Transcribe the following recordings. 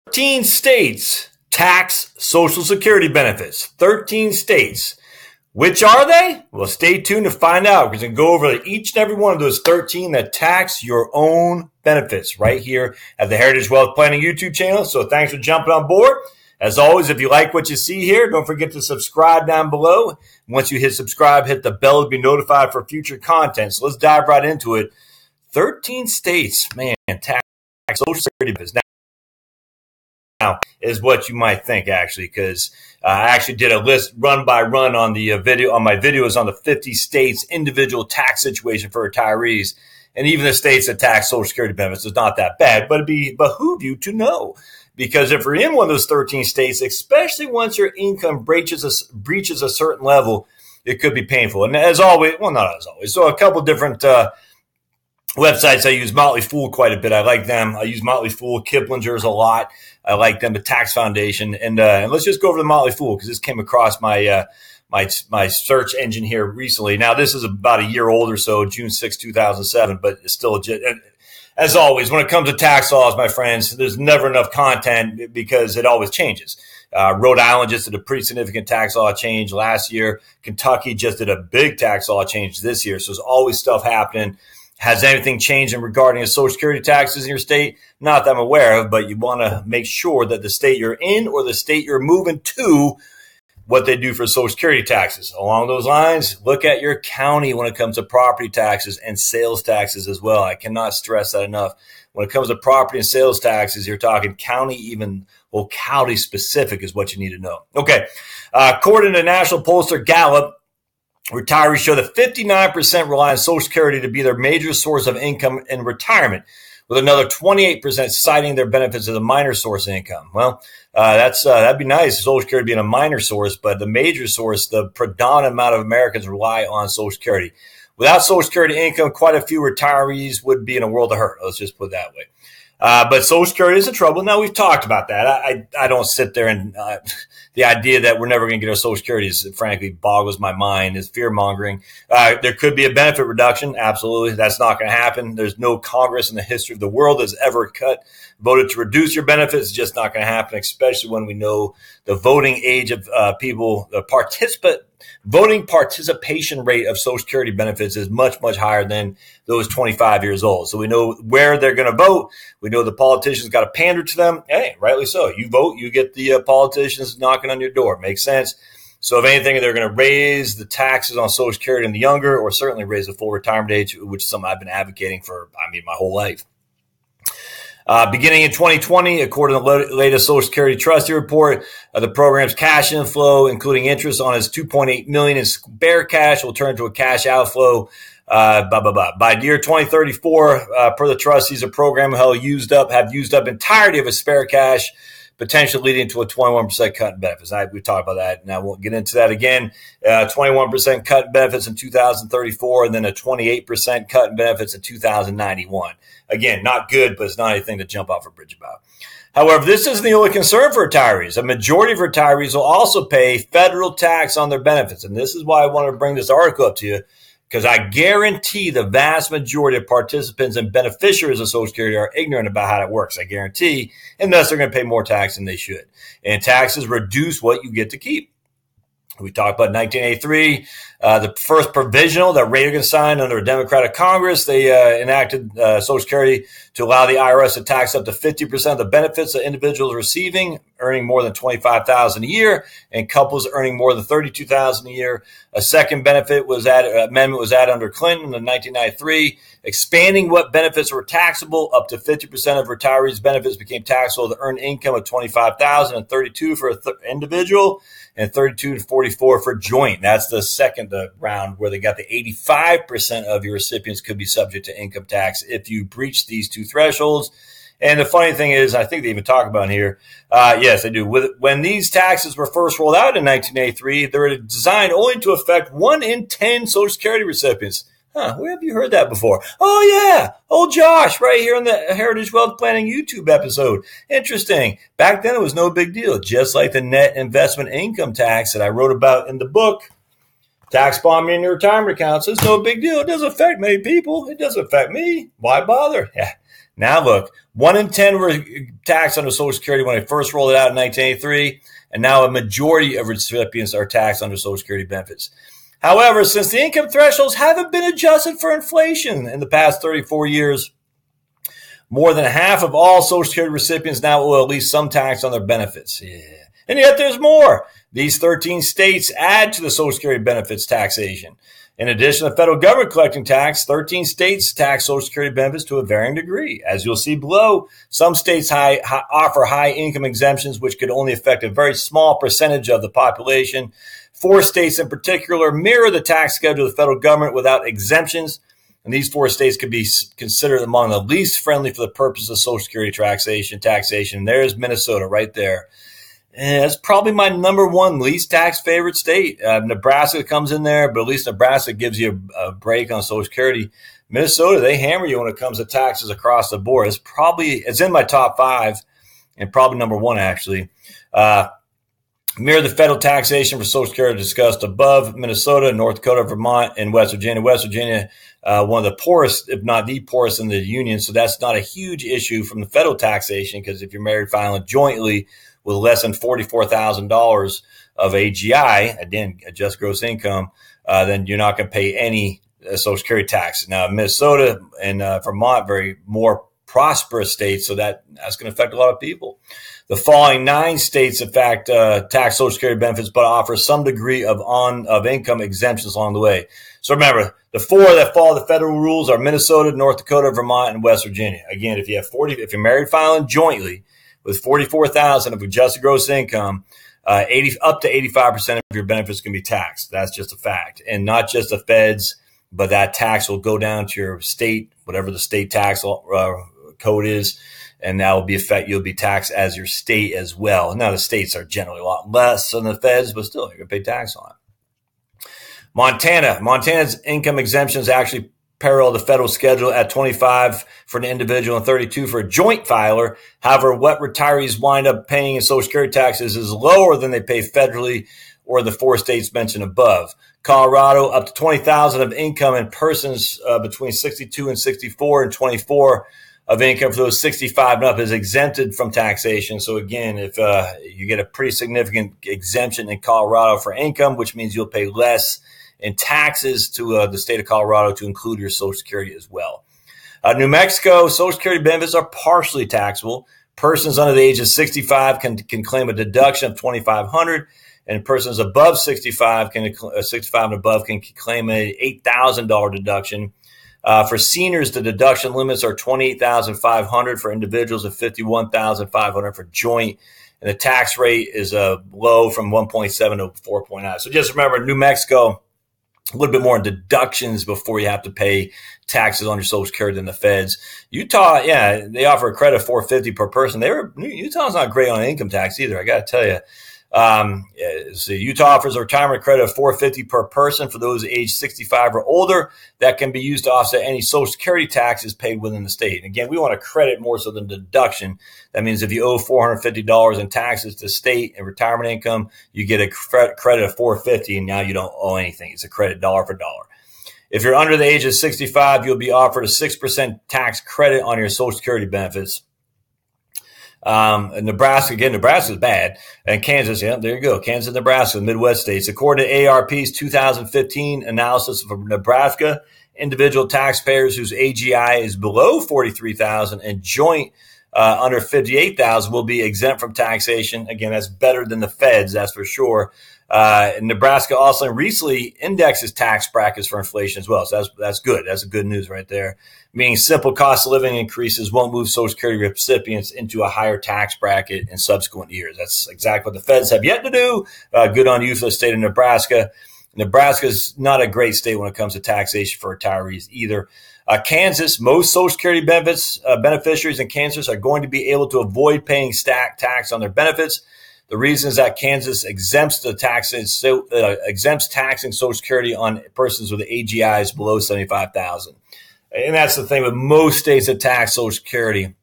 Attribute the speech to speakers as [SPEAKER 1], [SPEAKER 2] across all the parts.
[SPEAKER 1] 13 states tax Social Security benefits. 13 states. Which are they? Well, stay tuned to find out because we can go over each and every one of those 13 that tax your own benefits right here at the Heritage Wealth Planning YouTube channel. So thanks for jumping on board. As always, if you like what you see here, don't forget to subscribe down below. Once you hit subscribe, hit the bell to be notified for future content. So let's dive right into it. 13 states, man, tax Social Security benefits. Now is what you might think, actually, because I actually did a list run by run on the video on my videos on the 50 states individual tax situation for retirees, and even the states that tax Social Security benefits is not that bad, but it'd behoove you to know, because if you're in one of those 13 states, especially once your income breaches a certain level, it could be painful. And as always, well, not as always. So a couple different websites I use. Motley Fool quite a bit. I like them. I use Motley Fool, Kiplinger's a lot. I like them, the Tax Foundation. And let's just go over to Motley Fool because this came across my my search engine here recently. Now, this is about a year old or so, June 6, 2007, but it's still legit. And as always, when it comes to tax laws, my friends, there's never enough content because it always changes. Rhode Island just did a pretty significant tax law change last year. Kentucky just did a big tax law change this year. So there's always stuff happening. Has anything changed in regarding Social Security taxes in your state? Not that I'm aware of, but you want to make sure that the state you're in or the state you're moving to, what they do for Social Security taxes. Along those lines, look at your county when it comes to property taxes and sales taxes as well. I cannot stress that enough. When it comes to property and sales taxes, you're talking county, even locality specific is what you need to know. Okay. According to National Pollster Gallup, retirees show that 59% rely on Social Security to be their major source of income in retirement, with another 28% citing their benefits as a minor source of income. Well, that'd be nice, Social Security being a minor source, but the major source, the predominant amount of Americans rely on Social Security. Without Social Security income, quite a few retirees would be in a world of hurt. Let's just put it that way. But Social Security is in trouble. Now, we've talked about that. I don't sit there and the idea that we're never going to get our Social Security is, frankly, boggles my mind. It's fear-mongering. There could be a benefit reduction. Absolutely. That's not going to happen. There's no Congress in the history of the world that's ever voted to reduce your benefits. It's just not going to happen, especially when we know the voting age of people, the voting participation rate of Social Security benefits is much, much higher than those 25 years old. So we know where they're going to vote. We know the politicians got to pander to them. Hey, rightly so. You vote, you get the politicians knocking on your door. Makes sense. So if anything, they're going to raise the taxes on Social Security in the younger, or certainly raise the full retirement age, which is something I've been advocating for, my whole life. Beginning in 2020, according to the latest Social Security Trustee report, the program's cash inflow, including interest on its $2.8 million in spare cash, will turn to a cash outflow. By the year 2034, per the trustees, the program will have used up entirety of its spare cash, potentially leading to a 21% cut in benefits. We talked about that, and I won't get into that again. 21% cut in benefits in 2034, and then a 28% cut in benefits in 2091. Again, not good, but it's not anything to jump off a bridge about. However, this isn't the only concern for retirees. A majority of retirees will also pay federal tax on their benefits, and this is why I wanted to bring this article up to you, because I guarantee the vast majority of participants and beneficiaries of Social Security are ignorant about how that works. I guarantee, and thus they're going to pay more tax than they should. And taxes reduce what you get to keep. We talked about 1983, the first provisional that Reagan signed under a Democratic Congress. They enacted Social Security to allow the IRS to tax up to 50% of the benefits that individuals receiving, earning more than $25,000 a year, and couples earning more than $32,000 a year. A second amendment was added under Clinton in 1993, expanding what benefits were taxable. Up to 50% of retirees' benefits became taxable to earn income of $25,000 and $32,000 for an individual, and $32,000 to $44,000 for joint. That's the second round where they got the 85% of your recipients could be subject to income tax if you breach these two thresholds. And the funny thing is, I think they even talk about here, yes, they do. When these taxes were first rolled out in 1983, they were designed only to affect 1 in 10 Social Security recipients. Where have you heard that before? Oh, yeah. Old Josh right here on the Heritage Wealth Planning YouTube episode. Interesting. Back then, it was no big deal, just like the net investment income tax that I wrote about in the book, Tax Bombing in Your Retirement Accounts. It's no big deal. It doesn't affect many people. It doesn't affect me. Why bother? Yeah. Now look, 1 in 10 were taxed under Social Security when they first rolled it out in 1983, and now a majority of recipients are taxed under Social Security benefits. However, since the income thresholds haven't been adjusted for inflation in the past 34 years, more than half of all Social Security recipients now owe at least some tax on their benefits. Yeah. And yet there's more. These 13 states add to the Social Security benefits taxation. In addition to the federal government collecting tax, 13 states tax Social Security benefits to a varying degree. As you'll see below, some states offer high income exemptions, which could only affect a very small percentage of the population. 4 states in particular mirror the tax schedule of the federal government without exemptions. And these 4 states could be considered among the least friendly for the purpose of Social Security taxation. There's Minnesota right there. And that's probably my number 1 least tax favorite state. Nebraska comes in there, but at least Nebraska gives you a break on Social Security. Minnesota, they hammer you when it comes to taxes across the board. It's in my top 5 and probably number 1 actually. Mirror the federal taxation for Social Security discussed above. Minnesota, North Dakota, Vermont, and West Virginia. West Virginia, one of the poorest, if not the poorest in the union. So that's not a huge issue from the federal taxation, because if you're married filing jointly with less than $44,000 of AGI, again, adjusted gross income, then you're not going to pay any Social Security tax. Now, Minnesota and Vermont, very more prosperous states, so that's going to affect a lot of people. The following 9 states, in fact, tax Social Security benefits, but offer some degree of income exemptions along the way. So remember, the 4 that follow the federal rules are Minnesota, North Dakota, Vermont, and West Virginia. Again, if you're married filing jointly with $44,000 of adjusted gross income, up to 85% of your benefits can be taxed. That's just a fact, and not just the feds, but that tax will go down to your state, whatever the state tax code is. And that will you'll be taxed as your state as well. Now, the states are generally a lot less than the feds, but still, you're going to pay tax on it. Montana's income exemptions actually parallel the federal schedule at 25 for an individual and 32 for a joint filer. However, what retirees wind up paying in Social Security taxes is lower than they pay federally or the 4 states mentioned above. Colorado, up to $20,000 of income in persons between 62 and 64 and 24 of income for those 65 and up is exempted from taxation. So again, if you get a pretty significant exemption in Colorado for income, which means you'll pay less in taxes to the state of Colorado to include your Social Security as well. New Mexico, Social Security benefits are partially taxable. Persons under the age of 65 can claim a deduction of $2,500, and persons above 65 and above can claim an $8,000 deduction. For seniors, the deduction limits are $28,500 for individuals and $51,500 for joint, and the tax rate is low from 1.7 to 4.9. So just remember, New Mexico, a little bit more in deductions before you have to pay taxes on your Social Security than the feds. Utah, yeah, they offer a credit of $450 per person. Utah's not great on income tax either, I got to tell you. So Utah offers a retirement credit of $450 per person for those aged 65 or older that can be used to offset any Social Security taxes paid within the state. And again, we want a credit more so than deduction. That means if you owe $450 in taxes to state and retirement income, you get a credit of $450, and now you don't owe anything. It's a credit dollar for dollar. If you're under the age of 65, you'll be offered a 6% tax credit on your Social Security benefits. Nebraska is bad. And Kansas, yeah, there you go. Kansas, Nebraska, the Midwest states. According to AARP's 2015 analysis of Nebraska, individual taxpayers whose AGI is below $43,000 and joint under $58,000 will be exempt from taxation. Again, that's better than the feds, that's for sure. Nebraska also recently indexes tax brackets for inflation as well. So that's good. That's good news right there. Meaning simple cost of living increases won't move Social Security recipients into a higher tax bracket in subsequent years. That's exactly what the feds have yet to do. Good on you for the state of Nebraska. Nebraska is not a great state when it comes to taxation for retirees either. Kansas, most Social Security beneficiaries in Kansas are going to be able to avoid paying tax on their benefits. The reason is that Kansas exempts taxing Social Security on persons with AGIs below $75,000. And that's the thing with most states that tax Social Security.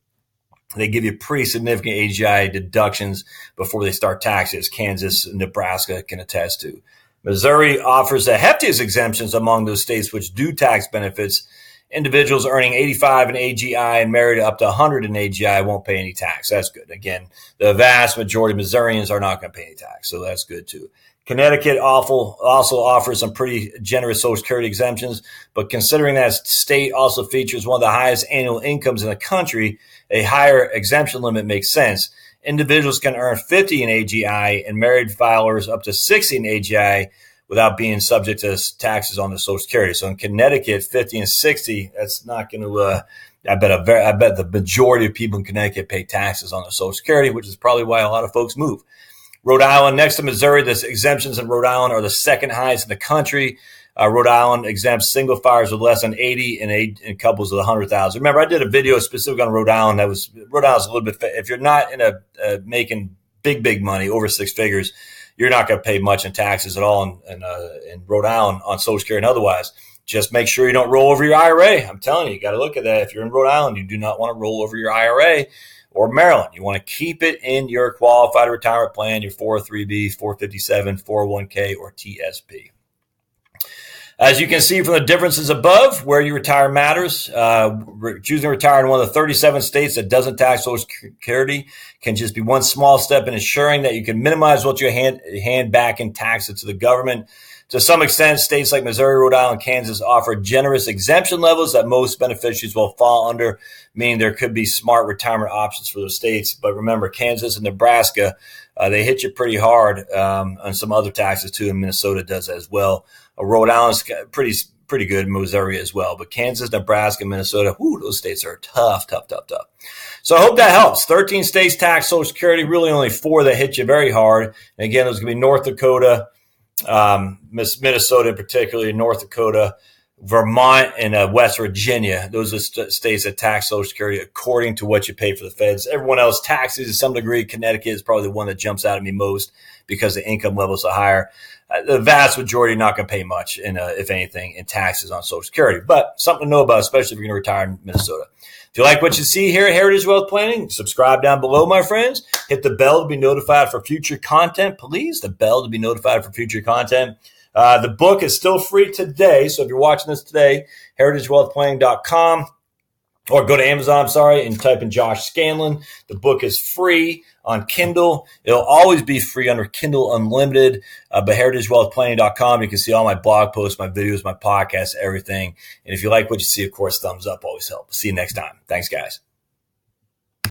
[SPEAKER 1] They give you pretty significant AGI deductions before they start taxes. Kansas and Nebraska can attest to. Missouri offers the heftiest exemptions among those states which do tax benefits. Individuals earning 85 in AGI and married up to 100 in AGI won't pay any tax. That's good. Again, the vast majority of Missourians are not going to pay any tax, so that's good too. Connecticut also offers some pretty generous Social Security exemptions, but considering that state also features one of the highest annual incomes in the country, a higher exemption limit makes sense. Individuals can earn 50 in AGI and married filers up to 60 in AGI without being subject to taxes on the Social Security. So in Connecticut, 50 and 60, that's not going to, I bet the majority of people in Connecticut pay taxes on the Social Security, which is probably why a lot of folks move. Rhode Island, next to Missouri, the exemptions in Rhode Island are the second highest in the country. Rhode Island exempts single filers with less than 80 and couples with 100,000. Remember, I did a video specific on Rhode Island. Rhode Island's a little bit, if you're not in making big money, over six figures, you're not going to pay much in taxes at all in Rhode Island on Social Security and otherwise. Just make sure you don't roll over your IRA. I'm telling you, you got to look at that. If you're in Rhode Island, you do not want to roll over your IRA. Or Maryland, you want to keep it in your qualified retirement plan, your 403B, 457, 401k, or TSP. As you can see from the differences above, where you retire matters. Choosing to retire in one of the 37 states that doesn't tax Social Security can just be one small step in ensuring that you can minimize what you hand back in taxes to the government. To some extent, states like Missouri, Rhode Island, Kansas offer generous exemption levels that most beneficiaries will fall under, meaning there could be smart retirement options for those states. But remember, Kansas and Nebraska, they hit you pretty hard on some other taxes too, and Minnesota does that as well. Rhode Island's pretty good, Missouri as well. But Kansas, Nebraska, Minnesota, those states are tough. So I hope that helps. 13 states tax Social Security, really only 4 that hit you very hard. And again, there's going to be North Dakota, Minnesota, particularly North Dakota, Vermont, and West Virginia. Those are states that tax Social Security according to what you pay for the feds. Everyone else taxes to some degree. Connecticut is probably the one that jumps out at me most because the income levels are higher. The vast majority are not going to pay much, if anything, in taxes on Social Security. But something to know about, especially if you're going to retire in Minnesota. If you like what you see here at Heritage Wealth Planning, subscribe down below, my friends. Hit the bell to be notified for future content, please. The bell to be notified for future content. The book is still free today. So if you're watching this today, heritagewealthplanning.com, or go to Amazon, and type in Josh Scanlon. The book is free on Kindle. It'll always be free under Kindle Unlimited, but heritagewealthplanning.com. You can see all my blog posts, my videos, my podcasts, everything. And if you like what you see, of course, thumbs up always helps. See you next time. Thanks, guys.